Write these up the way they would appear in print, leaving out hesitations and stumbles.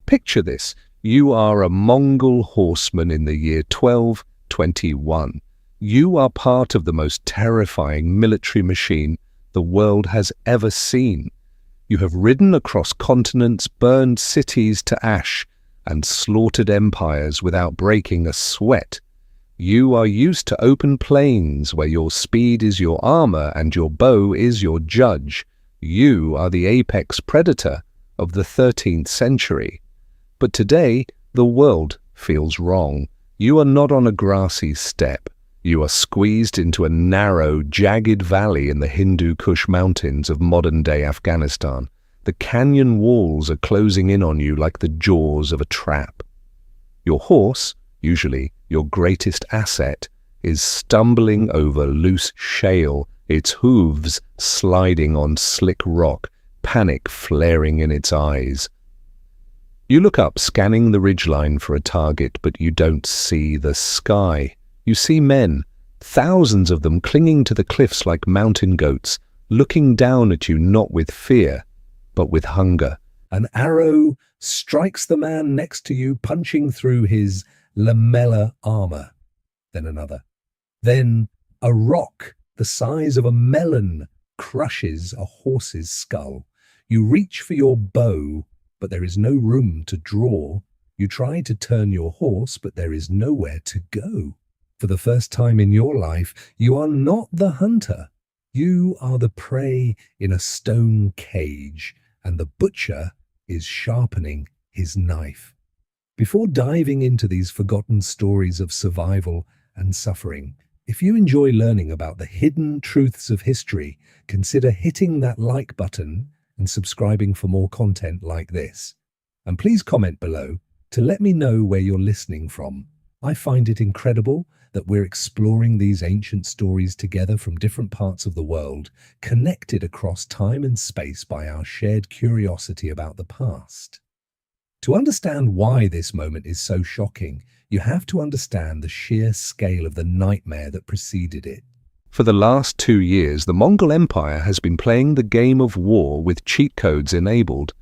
Picture this. You are a Mongol horseman in the year 1221. You are part of the most terrifying military machine the world has ever seen. You have ridden across continents, burned cities to ash, and slaughtered empires without breaking a sweat. You are used to open plains where your speed is your armor and your bow is your judge. You are the apex predator of the 13th century. But today, the world feels wrong. You are not on a grassy steppe. You are squeezed into a narrow, jagged valley in the Hindu Kush mountains of modern-day Afghanistan. The canyon walls are closing in on you like the jaws of a trap. Your horse, usually your greatest asset, is stumbling over loose shale, its hooves sliding on slick rock, panic flaring in its eyes. You look up, scanning the ridgeline for a target, but you don't see the sky. You see men, thousands of them clinging to the cliffs like mountain goats, looking down at you not with fear, but with hunger. An arrow strikes the man next to you, punching through his lamellar armor. Then another. Then a rock the size of a melon crushes a horse's skull. You reach for your bow, but there is no room to draw. You try to turn your horse, but there is nowhere to go. For the first time in your life, you are not the hunter. You are the prey in a stone cage, and the butcher is sharpening his knife. Before diving into these forgotten stories of survival and suffering, if you enjoy learning about the hidden truths of history, consider hitting that like button and subscribing for more content like this. And please comment below to let me know where you're listening from. I find it incredible that we're exploring these ancient stories together from different parts of the world, connected across time and space by our shared curiosity about the past. To understand why this moment is so shocking, you have to understand the sheer scale of the nightmare that preceded it. For the last 2 years, the Mongol Empire has been playing the game of war with cheat codes enabled.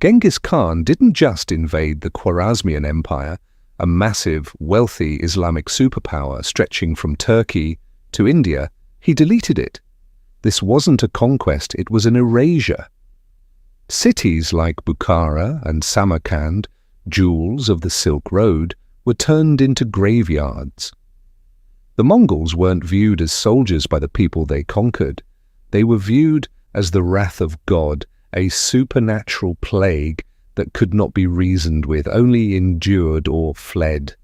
Genghis Khan didn't just invade the Khwarazmian Empire, a massive, wealthy Islamic superpower stretching from Turkey to India. He deleted it. This wasn't a conquest, it was an erasure. Cities like Bukhara and Samarkand, jewels of the Silk Road, were turned into graveyards. The Mongols weren't viewed as soldiers by the people they conquered. They were viewed as the wrath of God, a supernatural plague that could not be reasoned with, only endured or fled.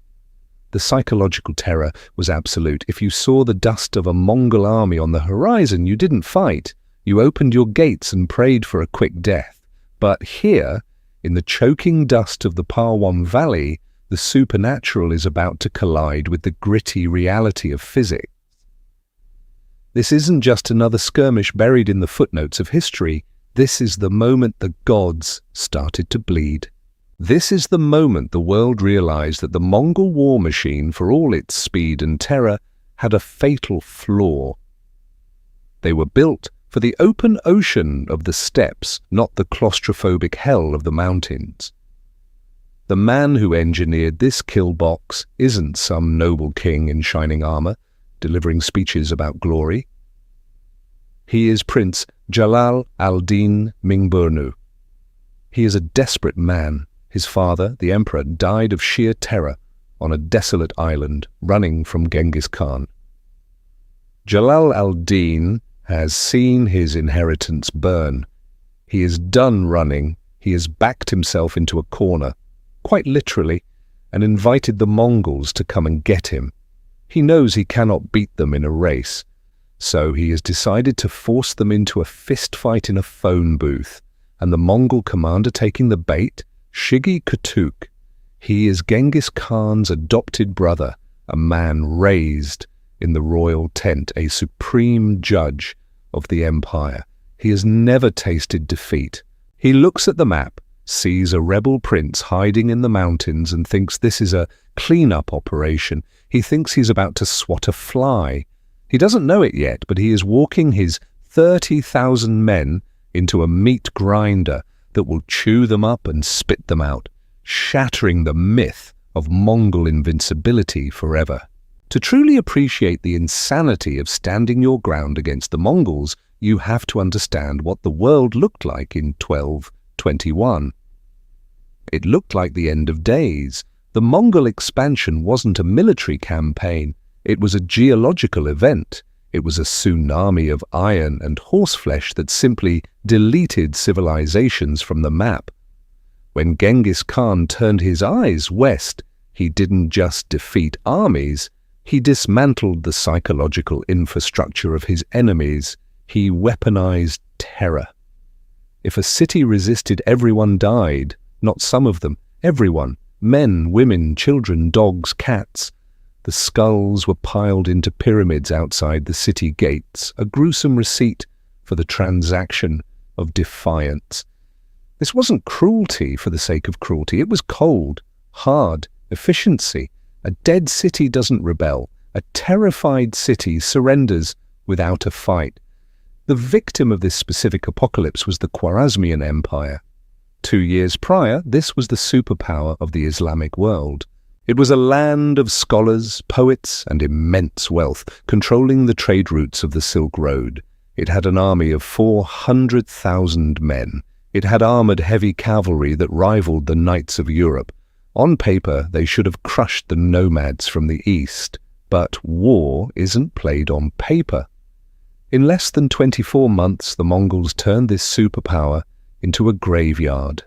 The psychological terror was absolute. If you saw the dust of a Mongol army on the horizon, you didn't fight. You opened your gates and prayed for a quick death. But here, in the choking dust of the Parwan Valley, the supernatural is about to collide with the gritty reality of physics. This isn't just another skirmish buried in the footnotes of history. This is the moment the gods started to bleed. This is the moment the world realized that the Mongol war machine, for all its speed and terror, had a fatal flaw. They were built for the open ocean of the steppes, not the claustrophobic hell of the mountains. The man who engineered this kill box isn't some noble king in shining armor, delivering speeches about glory. He is Prince Jalal al-Din Mangburni. He is a desperate man. His father, the emperor, died of sheer terror on a desolate island running from Genghis Khan. Jalal al-Din has seen his inheritance burn. He is done running. He has backed himself into a corner, quite literally, and invited the Mongols to come and get him. He knows he cannot beat them in a race, so he has decided to force them into a fist fight in a phone booth, and the Mongol commander taking the bait, Shigi Kutuk. He is Genghis Khan's adopted brother, a man raised in the royal tent, a supreme judge of the empire. He has never tasted defeat. He looks at the map, sees a rebel prince hiding in the mountains and thinks this is a cleanup operation. He thinks he's about to swat a fly. He doesn't know it yet, but he is walking his 30,000 men into a meat grinder that will chew them up and spit them out. shattering the myth of Mongol invincibility forever. To truly appreciate the insanity of standing your ground against the Mongols, you have to understand what the world looked like in 1221. It looked like the end of days. The Mongol expansion wasn't a military campaign, it was a geological event. It was a tsunami of iron and horseflesh that simply deleted civilizations from the map. When Genghis Khan turned his eyes west, he didn't just defeat armies, he dismantled the psychological infrastructure of his enemies. He weaponized terror. If a city resisted, everyone died. Not some of them, everyone. Men, women, children, dogs, cats. The skulls were piled into pyramids outside the city gates, a gruesome receipt for the transaction of defiance. This wasn't cruelty for the sake of cruelty. It was cold, hard, efficiency. A dead city doesn't rebel. A terrified city surrenders without a fight. The victim of this specific apocalypse was the Khwarazmian Empire. 2 years prior, this was the superpower of the Islamic world. It was a land of scholars, poets, and immense wealth, controlling the trade routes of the Silk Road. It had an army of 400,000 men. It had armored heavy cavalry that rivaled the knights of Europe. On paper, they should have crushed the nomads from the east. But war isn't played on paper. In less than 24 months, the Mongols turned this superpower into a graveyard.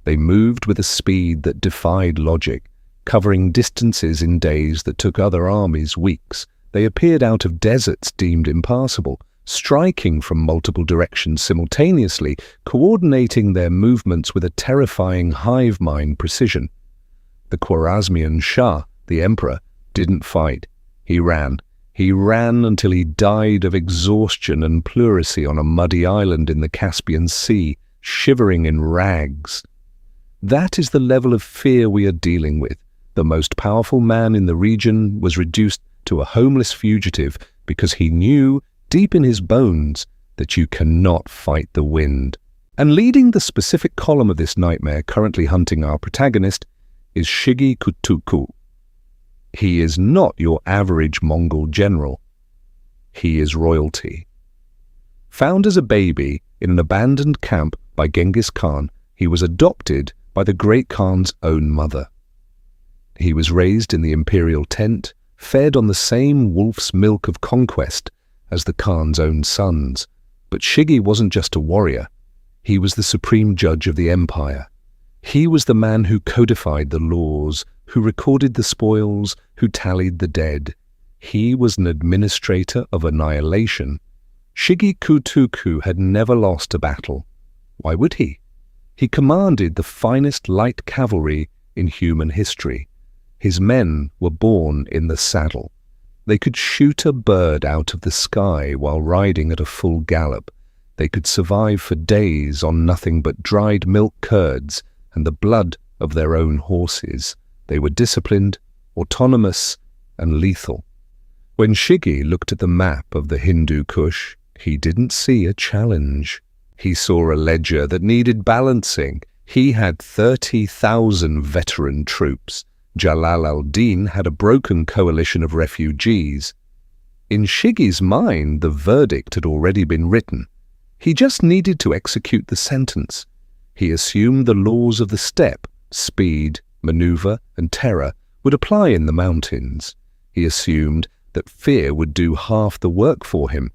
They moved with a speed that defied logic, covering distances in days that took other armies weeks. They appeared out of deserts deemed impassable, striking from multiple directions simultaneously, coordinating their movements with a terrifying hive mind precision. The Khwarazmian Shah, the emperor, didn't fight. He ran. He ran until he died of exhaustion and pleurisy on a muddy island in the Caspian Sea, shivering in rags. That is the level of fear we are dealing with. The most powerful man in the region was reduced to a homeless fugitive because he knew, deep in his bones, that you cannot fight the wind. And leading the specific column of this nightmare currently hunting our protagonist is Shigi Kutuku. He is not your average Mongol general. He is royalty. Found as a baby in an abandoned camp by Genghis Khan, he was adopted by the great Khan's own mother. He was raised in the imperial tent, fed on the same wolf's milk of conquest as the Khan's own sons. But Shigi wasn't just a warrior. He was the supreme judge of the empire. He was the man who codified the laws, who recorded the spoils, who tallied the dead. He was an administrator of annihilation. Shigi Kutuku had never lost a battle. Why would he? He commanded the finest light cavalry in human history. His men were born in the saddle. They could shoot a bird out of the sky while riding at a full gallop. They could survive for days on nothing but dried milk curds and the blood of their own horses. They were disciplined, autonomous, and lethal. When Shigi looked at the map of the Hindu Kush, he didn't see a challenge. He saw a ledger that needed balancing. He had 30,000 veteran troops. Jalal al-Din had a broken coalition of refugees. In Shigi's mind, the verdict had already been written. He just needed to execute the sentence. He assumed the laws of the steppe, speed, maneuver, and terror would apply in the mountains. He assumed that fear would do half the work for him.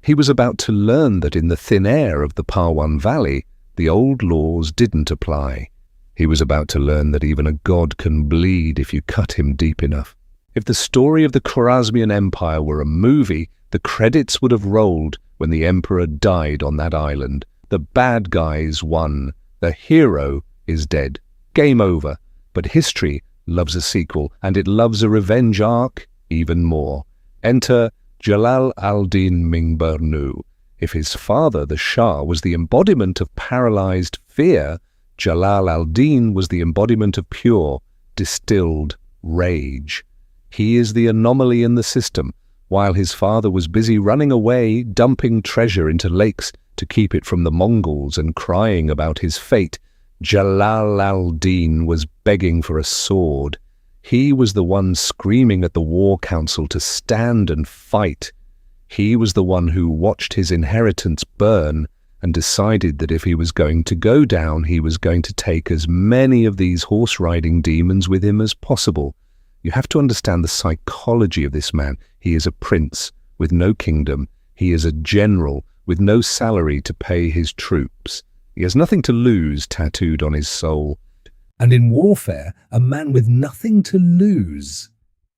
He was about to learn that in the thin air of the Parwan Valley, the old laws didn't apply. He was about to learn that even a god can bleed if you cut him deep enough. If the story of the Khwarazmian Empire were a movie, the credits would have rolled when the emperor died on that island. The bad guys won. The hero is dead. Game over. But history loves a sequel, and it loves a revenge arc even more. Enter Jalal al-Din Mangburni. If his father, the Shah, was the embodiment of paralyzed fear, Jalal al-Din was the embodiment of pure, distilled rage. He is the anomaly in the system. While his father was busy running away, dumping treasure into lakes to keep it from the Mongols and crying about his fate, Jalal al-Din was begging for a sword. He was the one screaming at the war council to stand and fight. He was the one who watched his inheritance burn and decided that if he was going to go down, he was going to take as many of these horse-riding demons with him as possible. You have to understand the psychology of this man. He is a prince with no kingdom. He is a general with no salary to pay his troops. He has nothing to lose tattooed on his soul. And in warfare, a man with nothing to lose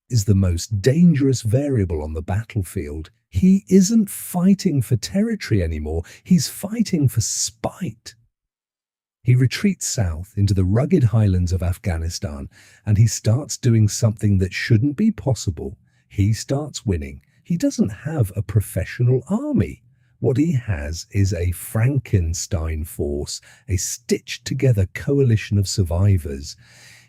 is the most dangerous variable on the battlefield. He isn't fighting for territory anymore. He's fighting for spite. He retreats south into the rugged highlands of Afghanistan, and he starts doing something that shouldn't be possible. He starts winning. He doesn't have a professional army. What he has is a Frankenstein force, a stitched-together coalition of survivors.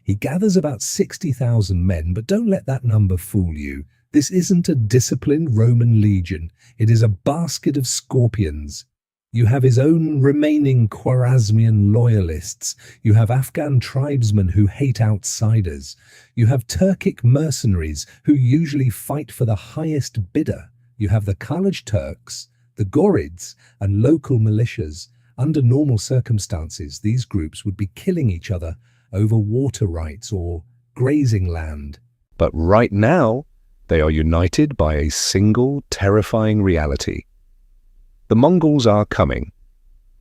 He gathers about 60,000 men, but don't let that number fool you. This isn't a disciplined Roman legion. It is a basket of scorpions. You have his own remaining Khwarazmian loyalists. You have Afghan tribesmen who hate outsiders. You have Turkic mercenaries who usually fight for the highest bidder. You have the Khalaj Turks, the Ghurids, and local militias. Under normal circumstances, these groups would be killing each other over water rights or grazing land. But right now, they are united by a single terrifying reality. The Mongols are coming,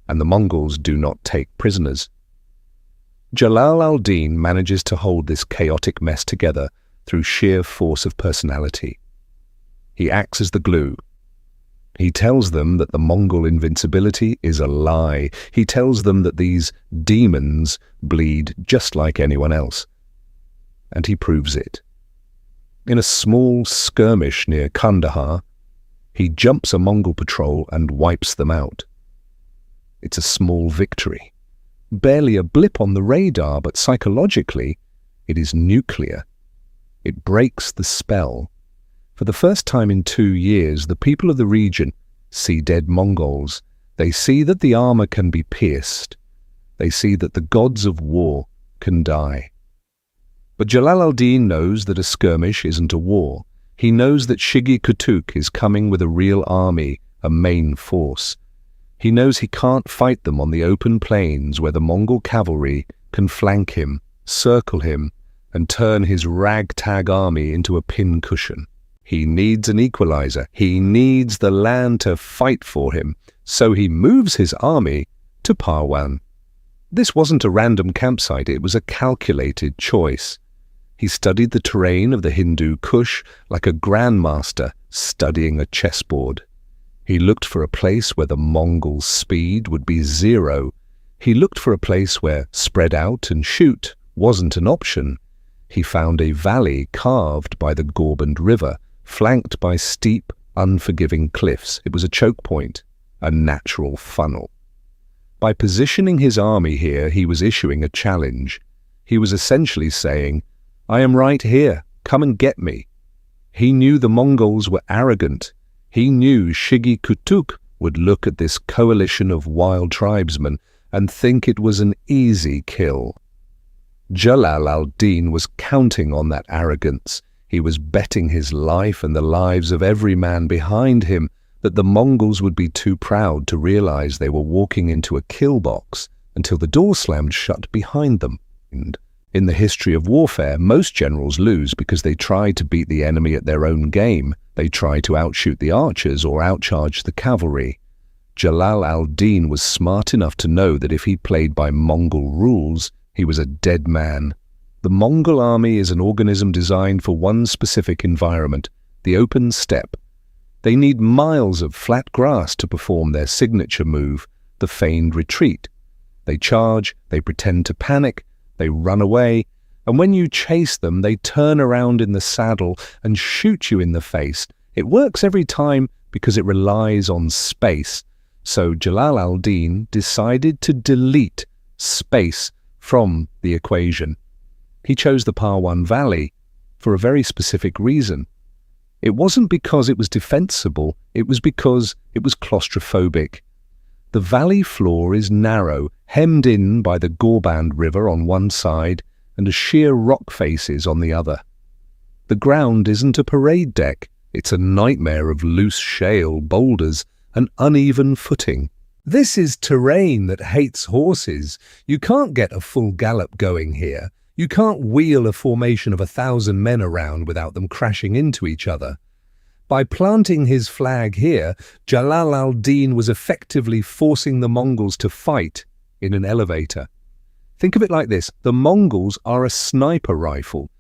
and the Mongols do not take prisoners. Jalal al-Din manages to hold this chaotic mess together through sheer force of personality. He acts as the glue. He tells them that the Mongol invincibility is a lie. He tells them that these demons bleed just like anyone else. And he proves it. In a small skirmish near Kandahar, he jumps a Mongol patrol and wipes them out. It's a small victory. Barely a blip on the radar, but psychologically, it is nuclear. It breaks the spell. For the first time in 2 years, the people of the region see dead Mongols. They see that the armor can be pierced. They see that the gods of war can die. But Jalal al-Din knows that a skirmish isn't a war. He knows that Shigi Kutuk is coming with a real army, a main force. He knows he can't fight them on the open plains where the Mongol cavalry can flank him, circle him, and turn his ragtag army into a pincushion. He needs an equalizer. He needs the land to fight for him. So he moves his army to Parwan. This wasn't a random campsite. It was a calculated choice. He studied the terrain of the Hindu Kush like a grandmaster studying a chessboard. He looked for a place where the Mongol speed would be zero. He looked for a place where spread out and shoot wasn't an option. He found a valley carved by the Gorband River, flanked by steep, unforgiving cliffs. It was a choke point, a natural funnel. By positioning his army here, he was issuing a challenge. He was essentially saying, "I am right here, come and get me." He knew the Mongols were arrogant. He knew Shigi Kutuk would look at this coalition of wild tribesmen and think it was an easy kill. Jalal al-Din was counting on that arrogance. He was betting his life and the lives of every man behind him that the Mongols would be too proud to realize they were walking into a kill box until the door slammed shut behind them. In the history of warfare, most generals lose because they try to beat the enemy at their own game. They try to outshoot the archers or outcharge the cavalry. Jalal al-Din was smart enough to know that if he played by Mongol rules, he was a dead man. The Mongol army is an organism designed for one specific environment, the open steppe. They need miles of flat grass to perform their signature move, the feigned retreat. They charge, they pretend to panic, they run away, and when you chase them, they turn around in the saddle and shoot you in the face. It works every time because it relies on space. So Jalal al-Din decided to delete space from the equation. He chose the Parwan Valley for a very specific reason. It wasn't because it was defensible, it was because it was claustrophobic. The valley floor is narrow, hemmed in by the Gorband River on one side and a sheer rock faces on the other. The ground isn't a parade deck, it's a nightmare of loose shale, boulders, and uneven footing. This is terrain that hates horses. You can't get a full gallop going here. You can't wheel a formation of 1,000 men around without them crashing into each other. By planting his flag here, Jalal al-Din was effectively forcing the Mongols to fight in an elevator. Think of it like this: the Mongols are a sniper rifle.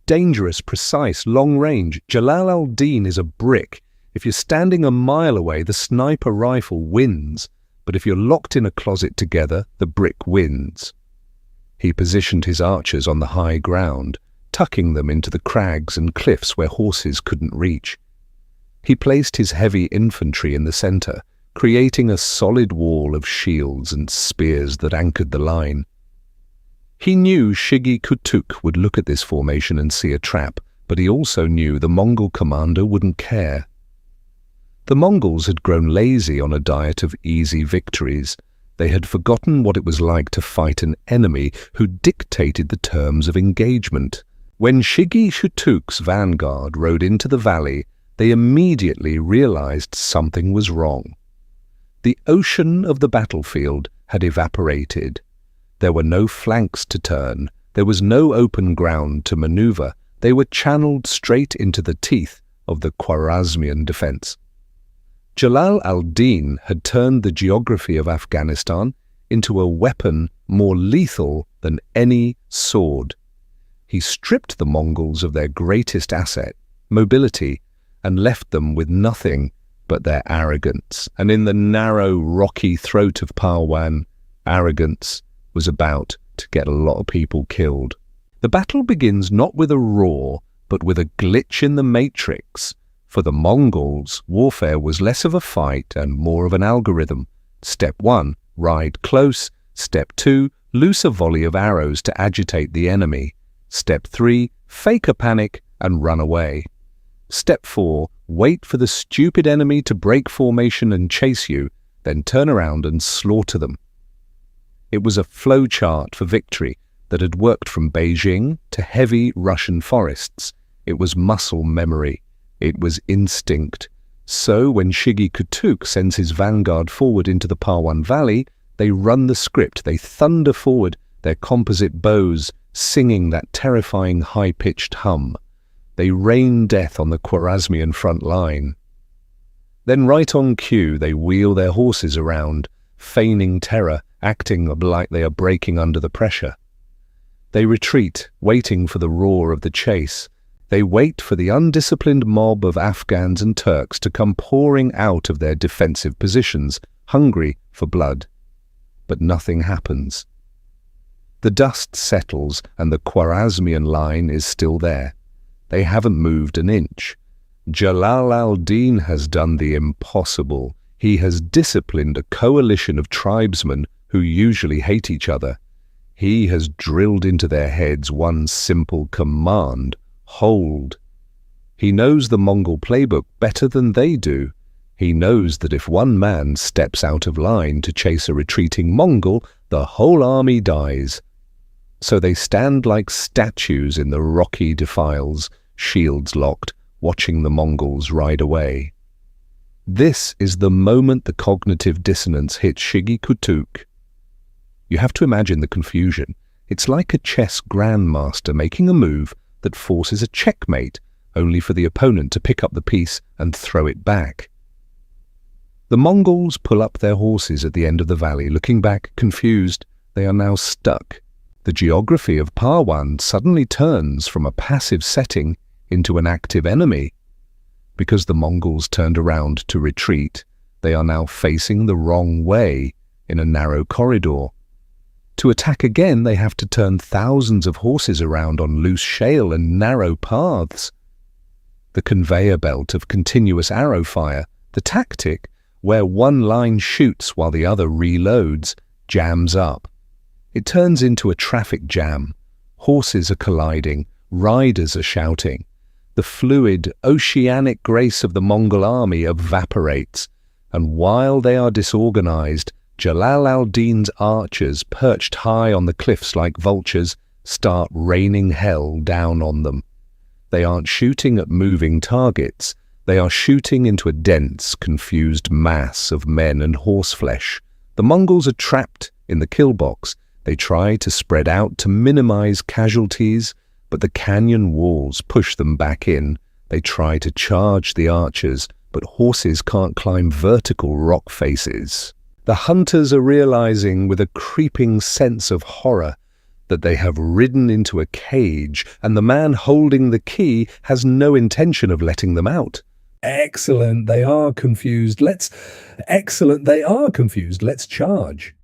Dangerous, precise, long range. Jalal al-Din is a brick. If you're standing a mile away, the sniper rifle wins. But if you're locked in a closet together, the brick wins. He positioned his archers on the high ground, tucking them into the crags and cliffs where horses couldn't reach. He placed his heavy infantry in the center, creating a solid wall of shields and spears that anchored the line. He knew Shigi Kutuk would look at this formation and see a trap, but he also knew the Mongol commander wouldn't care. The Mongols had grown lazy on a diet of easy victories. They had forgotten what it was like to fight an enemy who dictated the terms of engagement. When Shigi Kutuk's vanguard rode into the valley, they immediately realized something was wrong. The ocean of the battlefield had evaporated. There were no flanks to turn. There was no open ground to maneuver. They were channeled straight into the teeth of the Khwarazmian defense. Jalal al-Din had turned the geography of Afghanistan into a weapon more lethal than any sword. He stripped the Mongols of their greatest asset, mobility, and left them with nothing but their arrogance. And in the narrow, rocky throat of Parwan, arrogance was about to get a lot of people killed. The battle begins not with a roar, but with a glitch in the matrix. For the Mongols, warfare was less of a fight and more of an algorithm. Step 1, ride close. Step 2, loose a volley of arrows to agitate the enemy. Step 3, fake a panic and run away. Step 4, wait for the stupid enemy to break formation and chase you, then turn around and slaughter them. It was a flowchart for victory that had worked from Beijing to heavy Russian forests. It was muscle memory. It was instinct. So when Shigi Kutuk sends his vanguard forward into the Parwan Valley, they run the script. They thunder forward, their composite bows singing that terrifying high-pitched hum. They rain death on the Khwarazmian front line. Then right on cue, they wheel their horses around, feigning terror, acting like they are breaking under the pressure. They retreat, waiting for the roar of the chase. They wait for the undisciplined mob of Afghans and Turks to come pouring out of their defensive positions, hungry for blood. But nothing happens. The dust settles and the Khwarazmian line is still there. They haven't moved an inch. Jalal al-Din has done the impossible. He has disciplined a coalition of tribesmen who usually hate each other. He has drilled into their heads one simple command: hold. He knows the Mongol playbook better than they do. He knows that if one man steps out of line to chase a retreating Mongol, the whole army dies. So they stand like statues in the rocky defiles, shields locked, watching the Mongols ride away. This is the moment the cognitive dissonance hits Shigi Kutuk. You have to imagine the confusion. It's like a chess grandmaster making a move that forces a checkmate, only for the opponent to pick up the piece and throw it back. The Mongols pull up their horses at the end of the valley, looking back, confused. They are now stuck. The geography of Parwan suddenly turns from a passive setting into an active enemy. Because the Mongols turned around to retreat, they are now facing the wrong way in a narrow corridor. To attack again, they have to turn thousands of horses around on loose shale and narrow paths. The conveyor belt of continuous arrow fire, the tactic where one line shoots while the other reloads, jams up. It turns into a traffic jam. Horses are colliding, riders are shouting. The fluid, oceanic grace of the Mongol army evaporates, and while they are disorganized, Jalal al-Din's archers, perched high on the cliffs like vultures, start raining hell down on them. They aren't shooting at moving targets. They are shooting into a dense, confused mass of men and horseflesh. The Mongols are trapped in the kill box. They try to spread out to minimize casualties, but the canyon walls push them back in. They try to charge the archers, but horses can't climb vertical rock faces. The hunters are realizing with a creeping sense of horror that they have ridden into a cage, and the man holding the key has no intention of letting them out. Excellent, they are confused. Let's charge.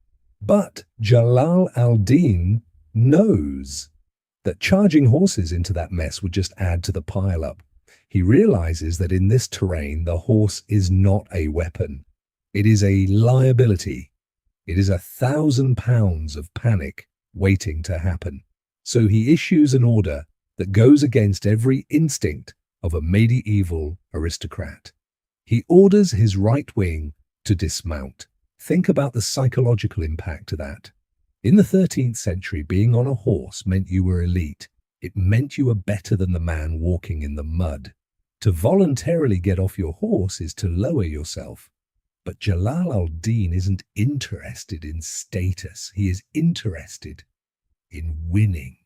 But Jalal al-Din knows that charging horses into that mess would just add to the pile-up. He realizes that in this terrain, the horse is not a weapon. It is a liability. It is 1,000 pounds of panic waiting to happen. So he issues an order that goes against every instinct of a medieval aristocrat. He orders his right wing to dismount. Think about the psychological impact of that. In the 13th century, being on a horse meant you were elite. It meant you were better than the man walking in the mud. To voluntarily get off your horse is to lower yourself. But Jalal al-Din isn't interested in status. He is interested in winning.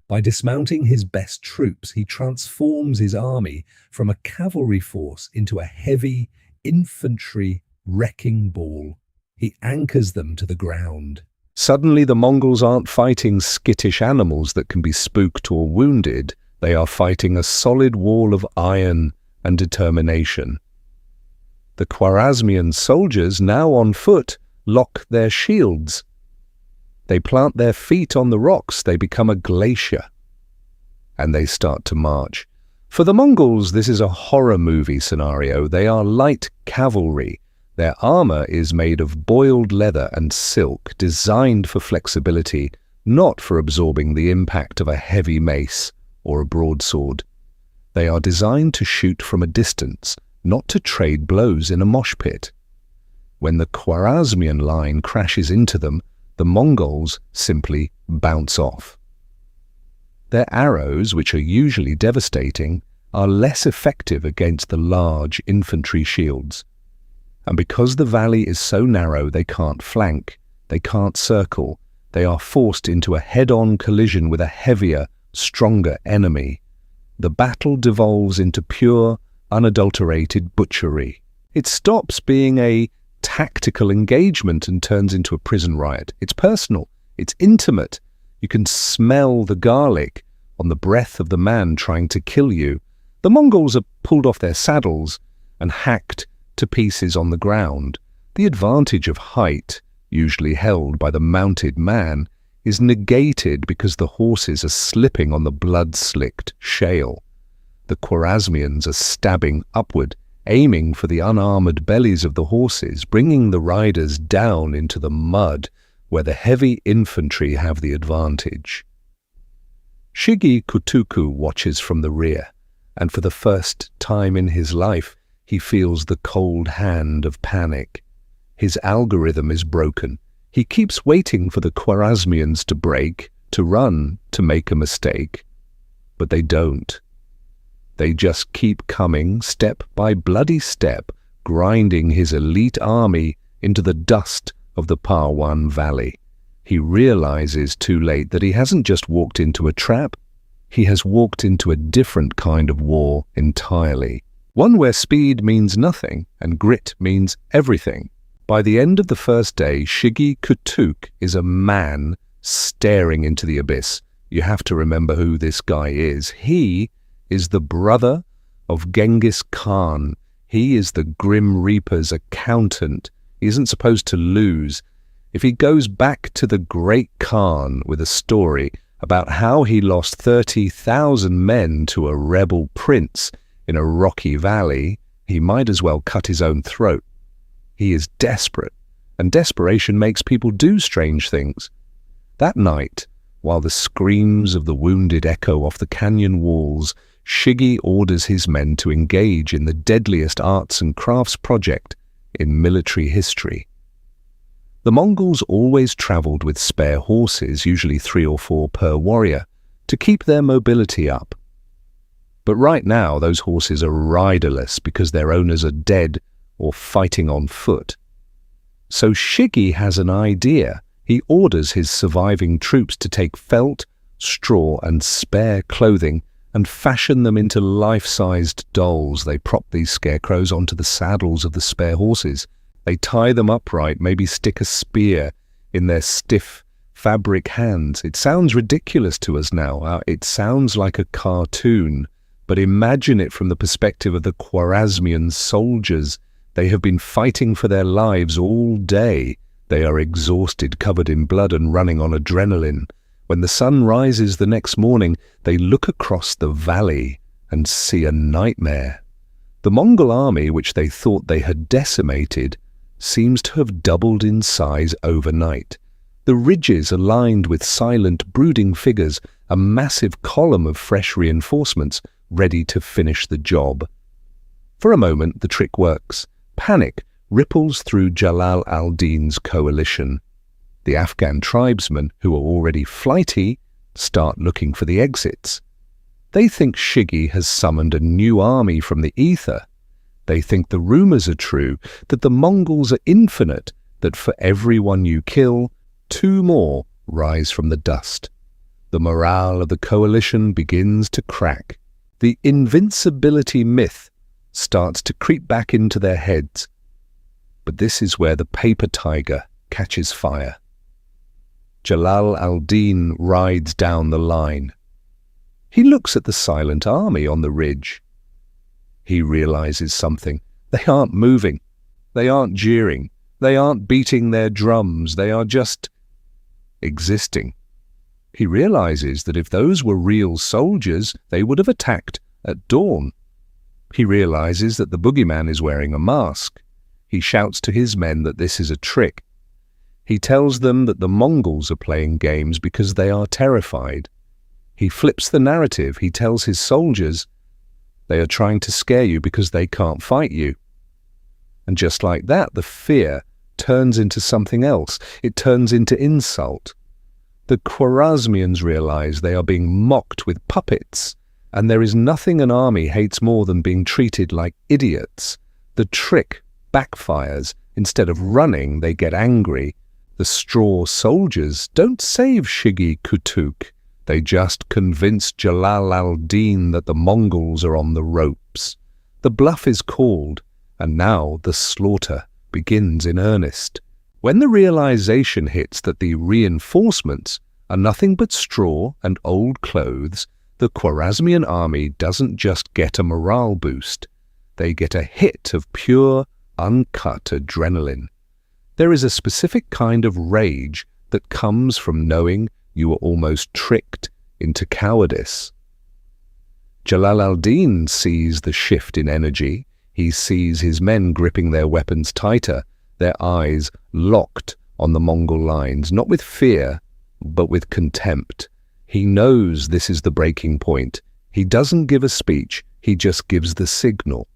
By dismounting his best troops, he transforms his army from a cavalry force into a heavy infantry wrecking ball. He anchors them to the ground. Suddenly, the Mongols aren't fighting skittish animals that can be spooked or wounded. They are fighting a solid wall of iron and determination. The Khwarazmian soldiers, now on foot, lock their shields. They plant their feet on the rocks. They become a glacier. And they start to march. For the Mongols, this is a horror movie scenario. They are light cavalry. Their armor is made of boiled leather and silk, designed for flexibility, not for absorbing the impact of a heavy mace or a broadsword. They are designed to shoot from a distance, not to trade blows in a mosh pit. When the Khwarazmian line crashes into them, the Mongols simply bounce off. Their arrows, which are usually devastating, are less effective against the large infantry shields. And because the valley is so narrow, they can't flank, they can't circle, they are forced into a head-on collision with a heavier, stronger enemy. The battle devolves into pure, unadulterated butchery. It stops being a tactical engagement and turns into a prison riot. It's personal. It's intimate. You can smell the garlic on the breath of the man trying to kill you. The Mongols are pulled off their saddles and hacked to pieces on the ground. The advantage of height, usually held by the mounted man, is negated because the horses are slipping on the blood-slicked shale. The Khwarazmians are stabbing upward, aiming for the unarmored bellies of the horses, bringing the riders down into the mud where the heavy infantry have the advantage. Shigi Kutuku watches from the rear, and for the first time in his life, he feels the cold hand of panic. His algorithm is broken. He keeps waiting for the Khwarazmians to break, to run, to make a mistake. But they don't. They just keep coming, step by bloody step, grinding his elite army into the dust of the Parwan Valley. He realizes too late that he hasn't just walked into a trap. He has walked into a different kind of war entirely. One where speed means nothing and grit means everything. By the end of the first day, Shigi Kutuk is a man staring into the abyss. You have to remember who this guy is. He is the brother of Genghis Khan. He is the Grim Reaper's accountant. He isn't supposed to lose. If he goes back to the great Khan with a story about how he lost 30,000 men to a rebel prince in a rocky valley, he might as well cut his own throat. He is desperate, and desperation makes people do strange things. That night, while the screams of the wounded echo off the canyon walls, Shigi orders his men to engage in the deadliest arts and crafts project in military history. The Mongols always traveled with spare horses, usually 3 or 4 per warrior, to keep their mobility up. But right now, those horses are riderless because their owners are dead or fighting on foot. So Shigi has an idea. He orders his surviving troops to take felt, straw, and spare clothing and fashion them into life-sized dolls. They prop these scarecrows onto the saddles of the spare horses. They tie them upright, maybe stick a spear in their stiff fabric hands. It sounds ridiculous to us now. It sounds like a cartoon. But imagine it from the perspective of the Khwarazmian soldiers. They have been fighting for their lives all day. They are exhausted, covered in blood and running on adrenaline. When the sun rises the next morning, they look across the valley and see a nightmare. The Mongol army, which they thought they had decimated, seems to have doubled in size overnight. The ridges are lined with silent, brooding figures, a massive column of fresh reinforcements ready to finish the job. For a moment, the trick works. Panic ripples through Jalal al-Din's coalition. The Afghan tribesmen, who are already flighty, start looking for the exits. They think Shigi has summoned a new army from the ether. They think the rumors are true, that the Mongols are infinite, that for every one you kill, 2 more rise from the dust. The morale of the coalition begins to crack. The invincibility myth starts to creep back into their heads. But this is where the paper tiger catches fire. Jalal al-Din rides down the line. He looks at the silent army on the ridge. He realizes something. They aren't moving. They aren't jeering. They aren't beating their drums. They are just existing. He realizes that if those were real soldiers, they would have attacked at dawn. He realizes that the boogeyman is wearing a mask. He shouts to his men that this is a trick. He tells them that the Mongols are playing games because they are terrified. He flips the narrative. He tells his soldiers they are trying to scare you because they can't fight you. And just like that, the fear turns into something else. It turns into insult. The Khwarazmians realize they are being mocked with puppets, and there is nothing an army hates more than being treated like idiots. The trick backfires. Instead of running, they get angry. The straw soldiers don't save Shigi Kutuk. They just convince Jalal al-Din that the Mongols are on the ropes. The bluff is called, and now the slaughter begins in earnest. When the realization hits that the reinforcements are nothing but straw and old clothes, the Khwarazmian army doesn't just get a morale boost. They get a hit of pure, uncut adrenaline. There is a specific kind of rage that comes from knowing you were almost tricked into cowardice. Jalal al-Din sees the shift in energy. He sees his men gripping their weapons tighter, their eyes locked on the Mongol lines, not with fear, but with contempt. He knows this is the breaking point. He doesn't give a speech, he just gives the signal.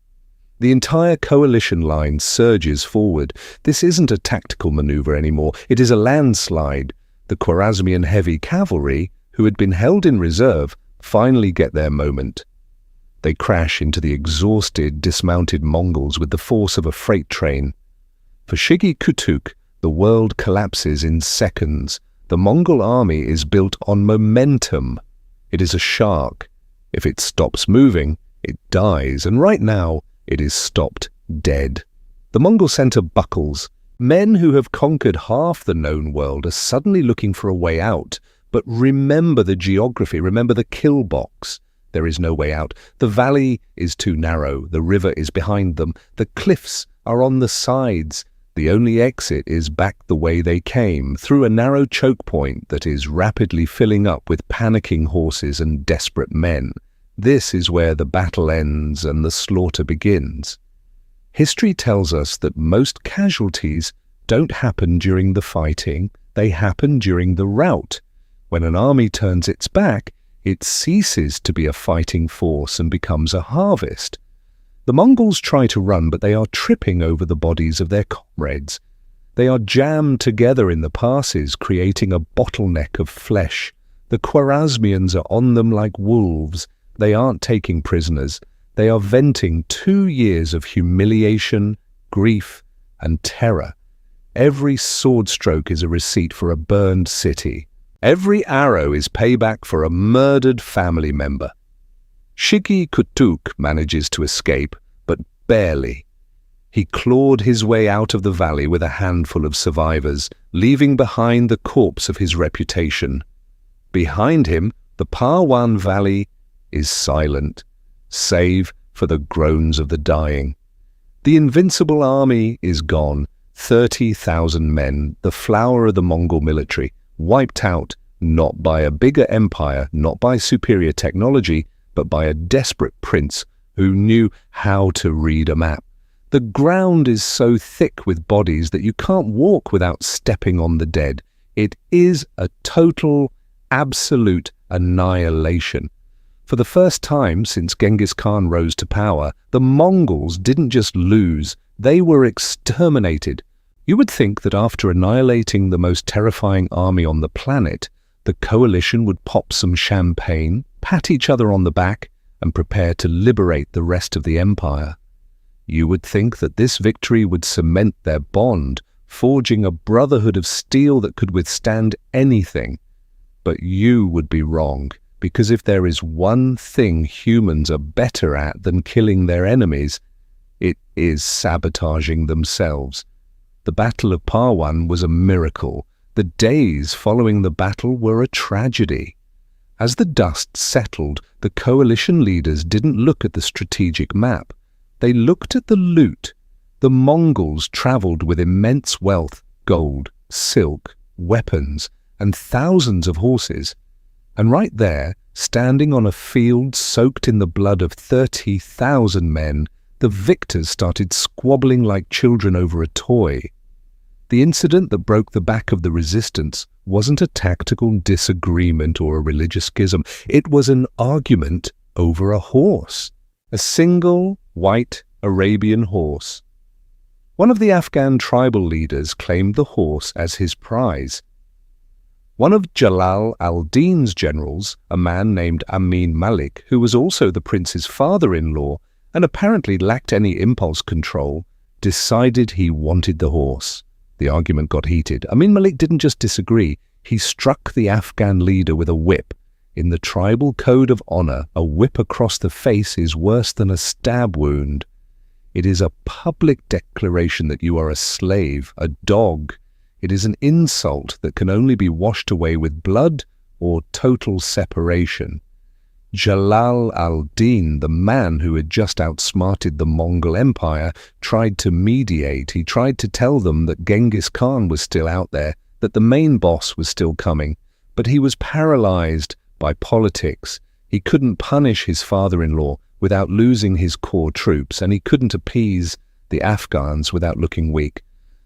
The entire coalition line surges forward. This isn't a tactical maneuver anymore. It is a landslide. The Khwarazmian heavy cavalry, who had been held in reserve, finally get their moment. They crash into the exhausted, dismounted Mongols with the force of a freight train. For Shigi Kutuk, the world collapses in seconds. The Mongol army is built on momentum. It is a shark. If it stops moving, it dies, and right now, it is stopped dead. The Mongol center buckles. Men who have conquered half the known world are suddenly looking for a way out. But remember the geography, remember the kill box. There is no way out. The valley is too narrow. The river is behind them. The cliffs are on the sides. The only exit is back the way they came, through a narrow choke point that is rapidly filling up with panicking horses and desperate men. This is where the battle ends and the slaughter begins. History tells us that most casualties don't happen during the fighting, they happen during the rout. When an army turns its back, it ceases to be a fighting force and becomes a harvest. The Mongols try to run, but they are tripping over the bodies of their comrades. They are jammed together in the passes, creating a bottleneck of flesh. The Khwarazmians are on them like wolves. They aren't taking prisoners. They are venting 2 years of humiliation, grief, and terror. Every sword stroke is a receipt for a burned city. Every arrow is payback for a murdered family member. Shiki Kutuk manages to escape, but barely. He clawed his way out of the valley with a handful of survivors, leaving behind the corpse of his reputation. Behind him, the Parwan Valley is silent, save for the groans of the dying. The invincible army is gone, 30,000 men, the flower of the Mongol military, wiped out, not by a bigger empire, not by superior technology, but by a desperate prince who knew how to read a map. The ground is so thick with bodies that you can't walk without stepping on the dead. It is a total, absolute annihilation. For the first time since Genghis Khan rose to power, the Mongols didn't just lose, they were exterminated. You would think that after annihilating the most terrifying army on the planet, the coalition would pop some champagne, pat each other on the back, and prepare to liberate the rest of the empire. You would think that this victory would cement their bond, forging a brotherhood of steel that could withstand anything. But you would be wrong, because if there is one thing humans are better at than killing their enemies, it is sabotaging themselves. The Battle of Parwan was a miracle. The days following the battle were a tragedy. As the dust settled, the coalition leaders didn't look at the strategic map. They looked at the loot. The Mongols traveled with immense wealth, gold, silk, weapons, and thousands of horses. And right there, standing on a field soaked in the blood of 30,000 men, the victors started squabbling like children over a toy. The incident that broke the back of the resistance wasn't a tactical disagreement or a religious schism. It was an argument over a horse. A single, white Arabian horse. One of the Afghan tribal leaders claimed the horse as his prize. One of Jalal al-Din's generals, a man named Amin Malik, who was also the prince's father-in-law and apparently lacked any impulse control, decided he wanted the horse. The argument got heated. Amin Malik didn't just disagree, he struck the Afghan leader with a whip. In the tribal code of honor, a whip across the face is worse than a stab wound. It is a public declaration that you are a slave, a dog. It is an insult that can only be washed away with blood or total separation. Jalal al-Din, the man who had just outsmarted the Mongol Empire, tried to mediate. He tried to tell them that Genghis Khan was still out there, that the main boss was still coming, but he was paralyzed by politics. He couldn't punish his father-in-law without losing his core troops, and he couldn't appease the Afghans without looking weak.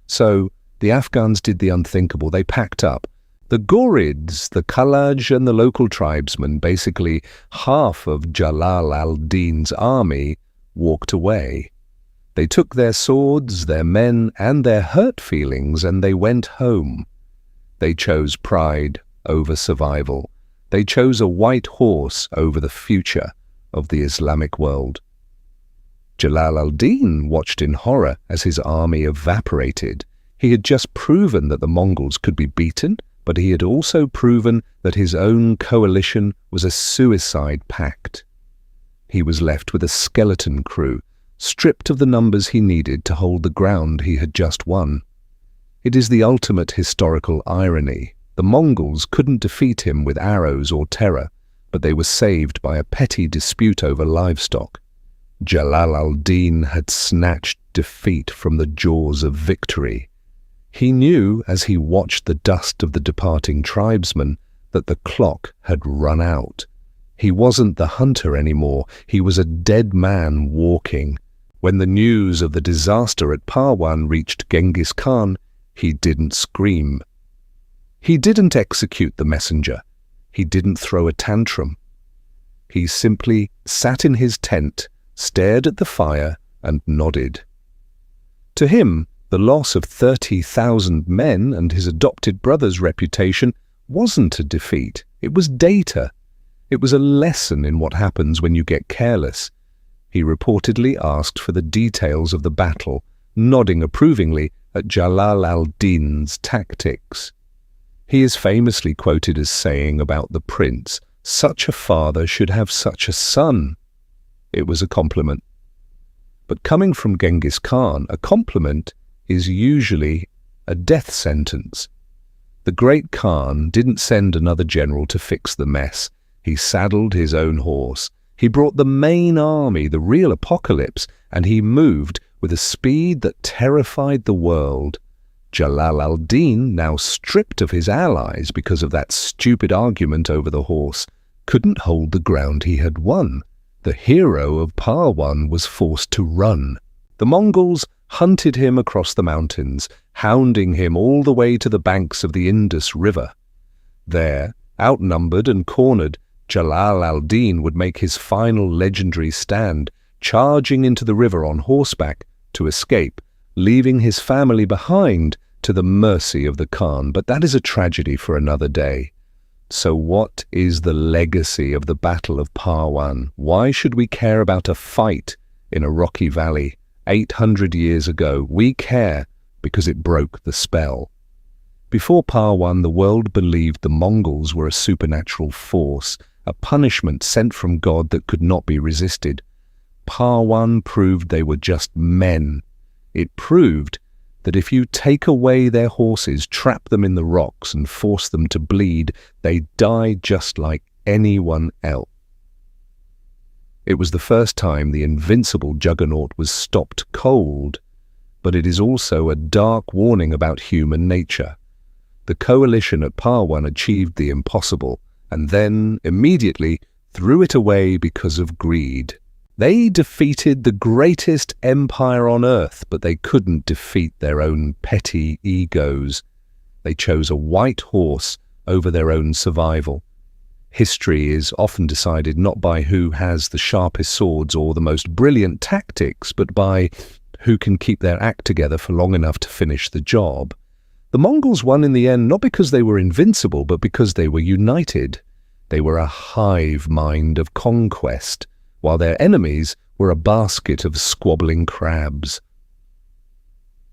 So the Afghans did the unthinkable. They packed up. The Ghurids, the Khalaj, and the local tribesmen, basically half of Jalal al-Din's army, walked away. They took their swords, their men, and their hurt feelings, and they went home. They chose pride over survival. They chose a white horse over the future of the Islamic world. Jalal al-Din watched in horror as his army evaporated. He had just proven that the Mongols could be beaten, but he had also proven that his own coalition was a suicide pact. He was left with a skeleton crew, stripped of the numbers he needed to hold the ground he had just won. It is the ultimate historical irony. The Mongols couldn't defeat him with arrows or terror, but they were saved by a petty dispute over livestock. Jalal al-Din had snatched defeat from the jaws of victory. He knew, as he watched the dust of the departing tribesmen, that the clock had run out. He wasn't the hunter anymore. He was a dead man walking. When the news of the disaster at Parwan reached Genghis Khan, he didn't scream. He didn't execute the messenger. He didn't throw a tantrum. He simply sat in his tent, stared at the fire, and nodded. To him, The loss of 30,000 men and his adopted brother's reputation wasn't a defeat. It was data. It was a lesson in what happens when you get careless. He reportedly asked for the details of the battle, nodding approvingly at Jalal al-Din's tactics. He is famously quoted as saying about the prince, "Such a father should have such a son." It was a compliment. But coming from Genghis Khan, a compliment is usually a death sentence. The great Khan didn't send another general to fix the mess. He saddled his own horse. He brought the main army, the real apocalypse, and he moved with a speed that terrified the world. Jalal al-Din, now stripped of his allies because of that stupid argument over the horse, couldn't hold the ground he had won. The hero of Parwan was forced to run. The Mongols hunted him across the mountains, hounding him all the way to the banks of the Indus River. There, outnumbered and cornered, Jalal al-Din would make his final legendary stand, charging into the river on horseback to escape, leaving his family behind to the mercy of the Khan. But that is a tragedy for another day. So what is the legacy of the Battle of Parwan? Why should we care about a fight in a rocky valley 800 years ago? We care because it broke the spell. Before Parwan, the world believed the Mongols were a supernatural force, a punishment sent from God that could not be resisted. Parwan proved they were just men. It proved that if you take away their horses, trap them in the rocks and force them to bleed, they die just like anyone else. It was the first time the invincible juggernaut was stopped cold, but it is also a dark warning about human nature. The coalition at Parwan achieved the impossible, and then immediately threw it away because of greed. They defeated the greatest empire on earth, but they couldn't defeat their own petty egos. They chose a white horse over their own survival. History is often decided not by who has the sharpest swords or the most brilliant tactics, but by who can keep their act together for long enough to finish the job. The Mongols won in the end not because they were invincible, but because they were united. They were a hive mind of conquest, while their enemies were a basket of squabbling crabs.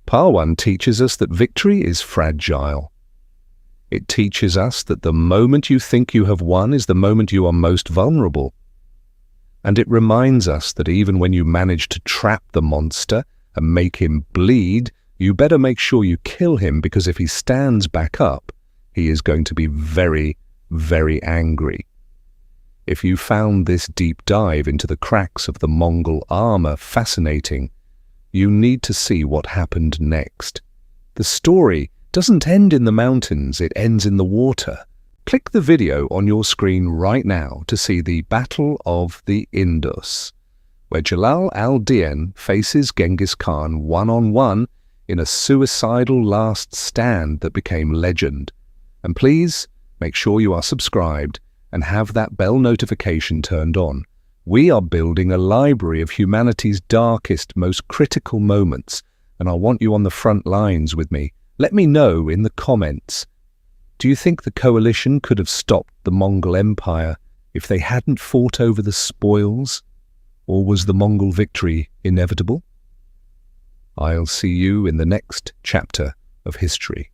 Parwan teaches us that victory is fragile. It teaches us that the moment you think you have won is the moment you are most vulnerable. And it reminds us that even when you manage to trap the monster and make him bleed, you better make sure you kill him, because if he stands back up, he is going to be very, very angry. If you found this deep dive into the cracks of the Mongol armor fascinating, you need to see what happened next. The story doesn't end in the mountains, it ends in the water. Click the video on your screen right now to see the Battle of the Indus, where Jalal al-Din faces Genghis Khan one-on-one in a suicidal last stand that became legend. And please make sure you are subscribed and have that bell notification turned on. We are building a library of humanity's darkest, most critical moments, and I want you on the front lines with me. Let me know in the comments. Do you think the coalition could have stopped the Mongol Empire if they hadn't fought over the spoils? Or was the Mongol victory inevitable? I'll see you in the next chapter of history.